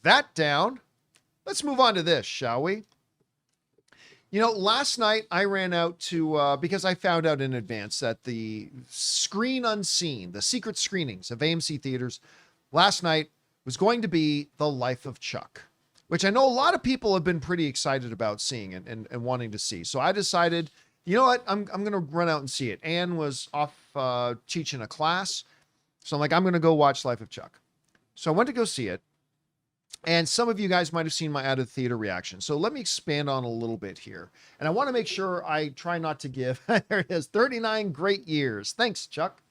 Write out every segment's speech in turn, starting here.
that down, let's move on to this, shall we? You know, last night I ran out to, because I found out in advance that the screen unseen, the secret screenings of AMC theaters last night was going to be The Life of Chuck, which I know a lot of people have been pretty excited about seeing and wanting to see. So I decided, you know what, I'm going to run out and see it. Anne was off teaching a class. So I'm like, I'm going to go watch Life of Chuck. So I went to go see it. And some of you guys might have seen my out of theater reaction. So let me expand on a little bit here. And I want to make sure I try not to give, there it is, 39 great years. Thanks, Chuck.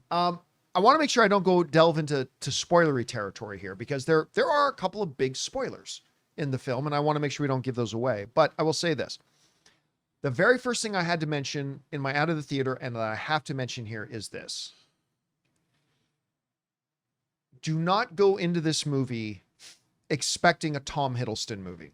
I want to make sure I don't delve into spoilery territory here, because there are a couple of big spoilers in the film, and I want to make sure we don't give those away. But I will say this. The very first thing I had to mention in my out of the theater, and that I have to mention here, is this. Do not go into this movie expecting a Tom Hiddleston movie.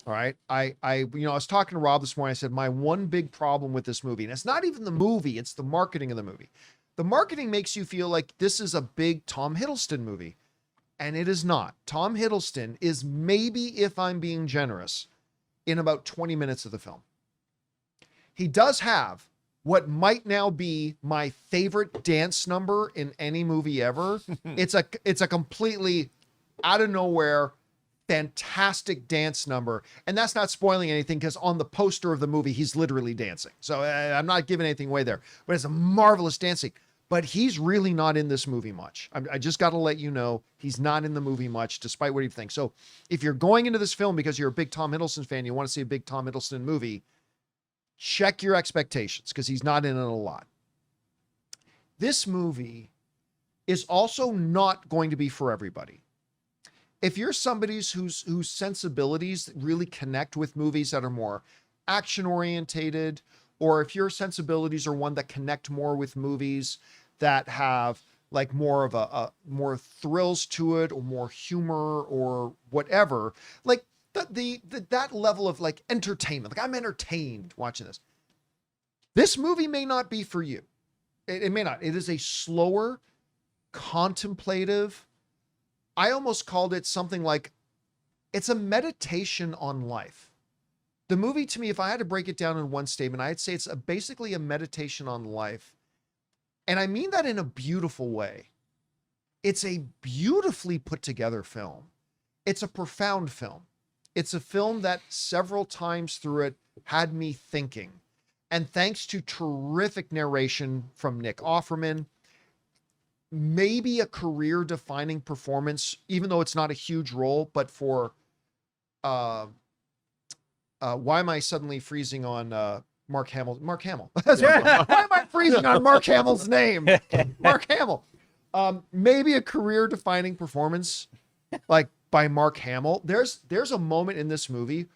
All right. I was talking to Rob this morning. I said, my one big problem with this movie, and it's not even the movie, it's the marketing of the movie. The marketing makes you feel like this is a big Tom Hiddleston movie, and it is not. Tom Hiddleston is maybe, if I'm being generous, in about 20 minutes of the film. He does have what might now be my favorite dance number in any movie ever. It's a completely out of nowhere, fantastic dance number. And that's not spoiling anything, because on the poster of the movie, he's literally dancing. So I'm not giving anything away there, but it's a marvelous dancing. But he's really not in this movie much. I just got to let you know, he's not in the movie much, despite what you think. So if you're going into this film because you're a big Tom Hiddleston fan, you want to see a big Tom Hiddleston movie, check your expectations, because he's not in it a lot. This movie is also not going to be for everybody. If you're somebody whose sensibilities really connect with movies that are more action orientated, or if your sensibilities are one that connect more with movies that have like more of a more thrills to it, or more humor, or whatever, like that level of like entertainment, like I'm entertained watching this. This movie may not be for you. It may not. It is a slower, contemplative, I almost called it something like, it's a meditation on life. The movie, to me, if I had to break it down in one statement, I'd say it's basically a meditation on life. And I mean that in a beautiful way. It's a beautifully put together film. It's a profound film. It's a film that several times through it had me thinking. And thanks to terrific narration from Nick Offerman, maybe a career-defining performance, even though it's not a huge role, but for, why am I suddenly freezing on Mark Hamill? Mark Hamill. Why am I freezing on Mark Hamill's name? Mark Hamill. Maybe a career-defining performance, like by Mark Hamill. There's a moment in this movie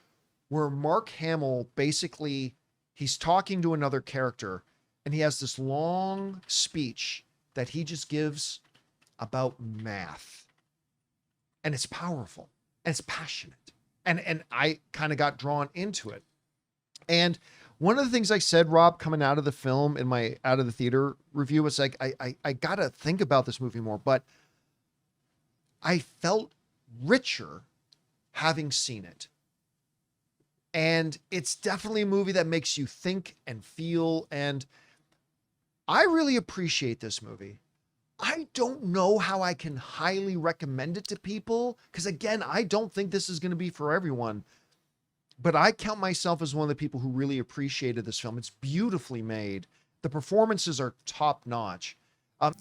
where Mark Hamill basically, he's talking to another character, and he has this long speech that he just gives about math. And it's powerful, and it's passionate. And I kind of got drawn into it. And one of the things I said, Rob, coming out of the film in my out of the theater review was like, I got to think about this movie more, but I felt richer having seen it. And it's definitely a movie that makes you think and feel. And I really appreciate this movie. I don't know how I can highly recommend it to people, because again, I don't think this is going to be for everyone, but I count myself as one of the people who really appreciated this film. It's beautifully made. The performances are top notch.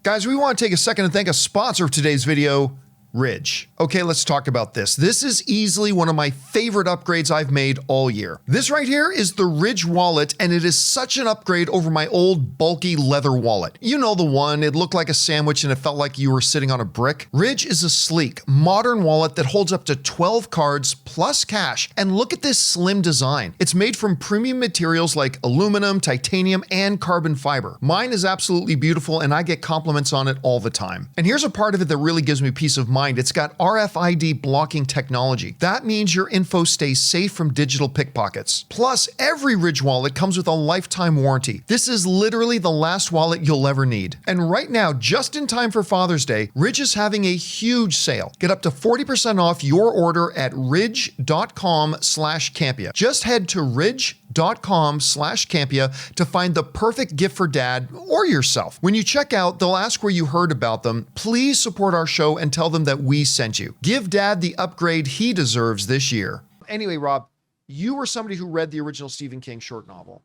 Guys, we want to take a second and thank a sponsor of today's video, Ridge. Okay, let's talk about this. This is easily one of my favorite upgrades I've made all year. This right here is the Ridge wallet, and it is such an upgrade over my old bulky leather wallet. You know the one, it looked like a sandwich and it felt like you were sitting on a brick. Ridge is a sleek, modern wallet that holds up to 12 cards plus cash, and look at this slim design. It's made from premium materials like aluminum, titanium, and carbon fiber. Mine is absolutely beautiful, and I get compliments on it all the time. And here's a part of it that really gives me peace of mind mind, it's got RFID blocking technology. That means your info stays safe from digital pickpockets. Plus, every Ridge wallet comes with a lifetime warranty. This is literally the last wallet you'll ever need. And right now, just in time for Father's Day, Ridge is having a huge sale. Get up to 40% off your order at ridge.com/Campea. Just head to ridge.com/Campea to find the perfect gift for dad or yourself. When you check out, they'll ask where you heard about them. Please support our show and tell them that we sent you. Give dad the upgrade he deserves this year. Anyway, Rob, you were somebody who read the original Stephen King short novel.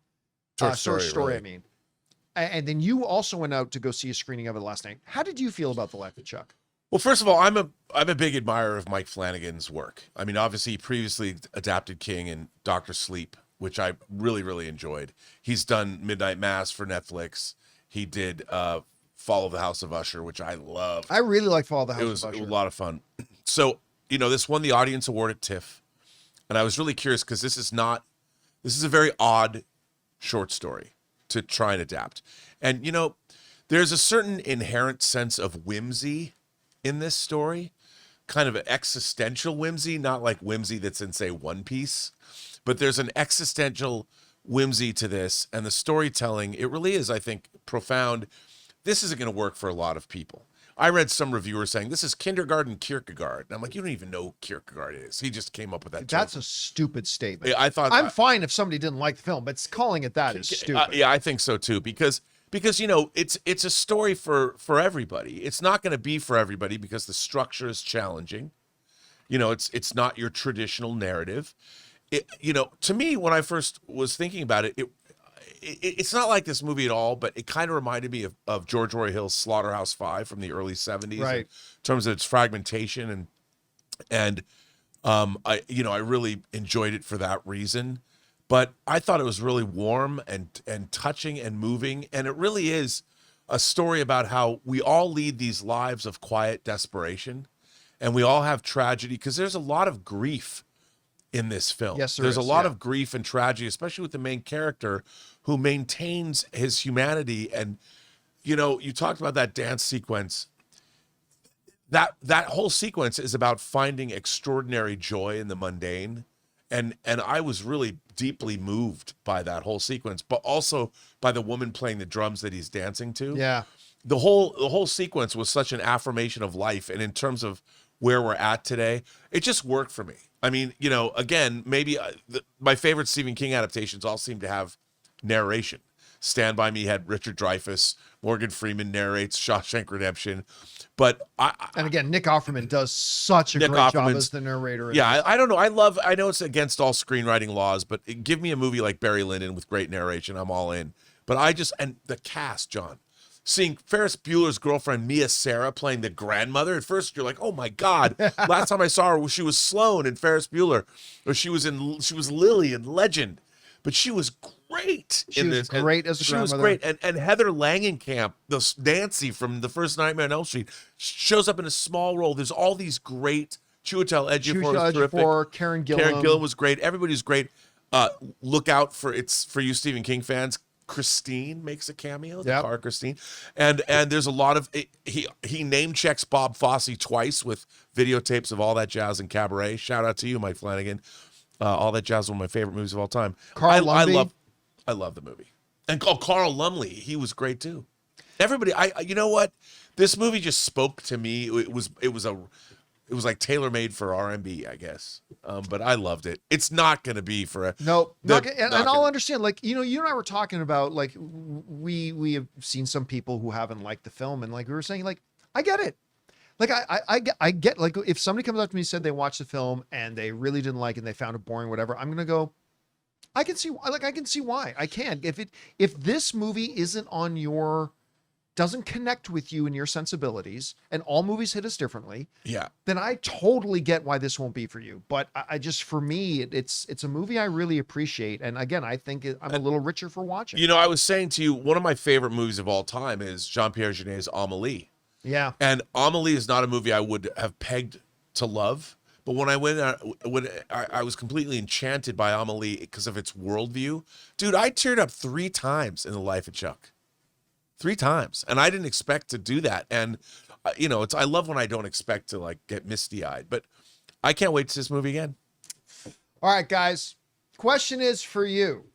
Short story, really. I mean. And then you also went out to go see a screening of it last night. How did you feel about The Life of Chuck? Well, first of all, I'm a big admirer of Mike Flanagan's work. I mean, obviously, he previously adapted King and Dr. Sleep, which I really, really enjoyed. He's done Midnight Mass for Netflix. He did Fall of the House of Usher, which I love. I really like Fall of the House of Usher. It was a lot of fun. So, this won the Audience Award at TIFF. And I was really curious because this is a very odd short story to try and adapt. And, there's a certain inherent sense of whimsy in this story, kind of an existential whimsy, not like whimsy that's in, say, One Piece, but there's an existential whimsy to this. And the storytelling, it really is, I think, profound. This isn't going to work for a lot of people. I read some reviewers saying this is kindergarten Kierkegaard. And I'm like, you don't even know who Kierkegaard is. He just came up with that. That's a stupid statement. I thought I'm fine if somebody didn't like the film, but calling it that is stupid. Yeah, I think so too, because it's a story for everybody. It's not going to be for everybody because the structure is challenging. It's not your traditional narrative. To me, when I first was thinking about it, it's not like this movie at all, but it kind of reminded me of George Roy Hill's Slaughterhouse-Five from the early 70s, right, in terms of its fragmentation and I really enjoyed it for that reason. But I thought it was really warm and touching and moving, and it really is a story about how we all lead these lives of quiet desperation, and we all have tragedy because there's a lot of grief in this film. Yes, there's a lot of grief and tragedy, especially with the main character who maintains his humanity. And, you talked about that dance sequence. That whole sequence is about finding extraordinary joy in the mundane. And I was really deeply moved by that whole sequence, but also by the woman playing the drums that he's dancing to. Yeah. The whole sequence was such an affirmation of life. And in terms of where we're at today, it just worked for me. I mean, again, maybe my favorite Stephen King adaptations all seem to have narration. Stand By Me had Richard Dreyfuss. Morgan Freeman narrates Shawshank Redemption. But and again, Nick Offerman does such a great job as the narrator. Yeah, I don't know. I know it's against all screenwriting laws, but give me a movie like Barry Lyndon with great narration, I'm all in. But and the cast, John. Seeing Ferris Bueller's girlfriend, Mia Sara, playing the grandmother. At first, you're like, oh, my God. Last time I saw her, she was Sloane in Ferris Bueller. Or she was Lily in Legend. But she was great in this. She was great as a grandmother. She was great. And Heather Langenkamp, Nancy from the first Nightmare on Elm Street, shows up in a small role. There's all these great. Chiwetel Ejiofor was terrific. Karen Gillan. Karen Gillan was great. Everybody's great. Look out for you Stephen King fans. Christine makes a cameo, the car Christine, and there's a lot of he name checks Bob Fosse twice with videotapes of All That Jazz and Cabaret. Shout out to you, Mike Flanagan. All That Jazz is one of my favorite movies of all time. I love the movie, and Carl Lumbly, he was great too. Everybody, you know what, this movie just spoke to me. It was like tailor-made for R&B, I guess. But I loved it. It's not going to be for and I'll understand. Like, you and I were talking about, like, we have seen some people who haven't liked the film, and like we were saying, like, I get it. Like, I get, like, if somebody comes up to me and said they watched the film and they really didn't like it and they found it boring, whatever, I'm going to go, I can see why. I can. If this movie doesn't connect with you and your sensibilities, and all movies hit us differently, then I totally get why this won't be for you. But I just, for me, it's a movie I really appreciate. And again, I think I'm a little richer for watching. I was saying to you, one of my favorite movies of all time is Jean-Pierre Jeunet's Amélie. Yeah. And Amélie is not a movie I would have pegged to love. But when I was completely enchanted by Amélie because of its worldview. Dude, I teared up 3 times in The Life of Chuck. 3 times. And I didn't expect to do that. And I love when I don't expect to like get misty eyed, but I can't wait to see this movie again. All right, guys. Question is for you.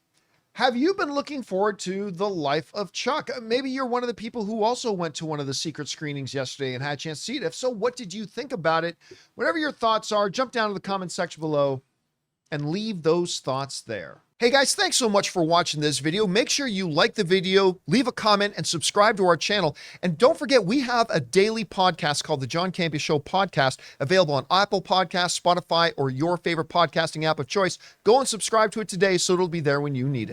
Have you been looking forward to The Life of Chuck? Maybe you're one of the people who also went to one of the secret screenings yesterday and had a chance to see it. If so, what did you think about it? Whatever your thoughts are, jump down to the comment section below and leave those thoughts there. Hey guys, thanks so much for watching this video. Make sure you like the video, leave a comment, and subscribe to our channel. And don't forget, we have a daily podcast called the John Campea Show podcast, available on Apple Podcasts, Spotify, or your favorite podcasting app of choice. Go and subscribe to it today so it'll be there when you need it.